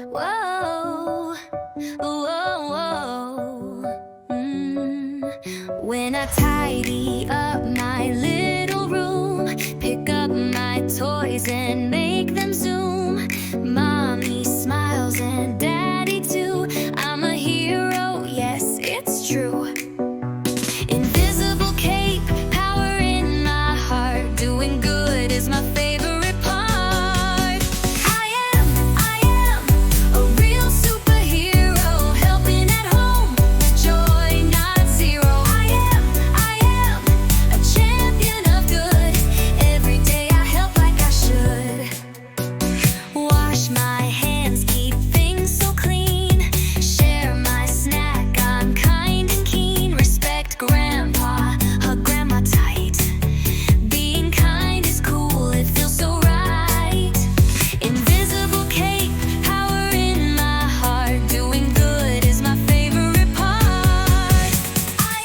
Whoa, whoa, whoa. When I tidy up my little room, pick up my toys and make them zoom. Mommy smiles and daddy too. I'm a hero, yes, it's true. Invisible cape, power in my heart. Doing good is my favorite part. I am a real superhero, helping at home with joy, not zero. I am a champion of good. Every day I help like I should. Wash my hands, keep things so clean. Share my snack, I'm kind and keen. Respect grandpa, hug grandma tight. Being kind is cool, it feels so right. Invisible cape, power in my heart. Doing good is my favorite part. I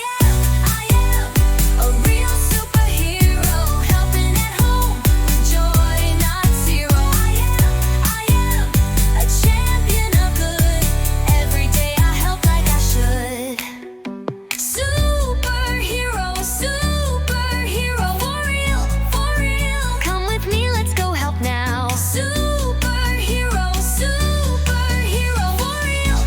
am a real superhero, helping at home with joy, not zero. I am a champion of good. Every day I help like I should. Superhero, superhero, for real. Come with me, let's go help now. Superhero, superhero, for real.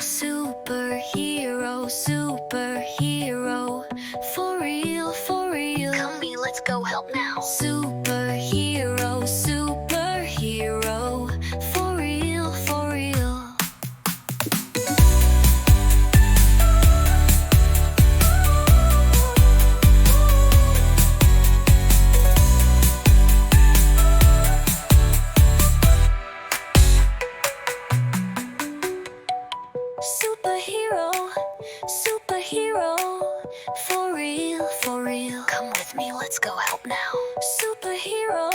Superhero, superhero, for real. Come me, let's go help now. Superhero, superhero, for real. Superhero, for real. Come with me, let's go help now. Superhero,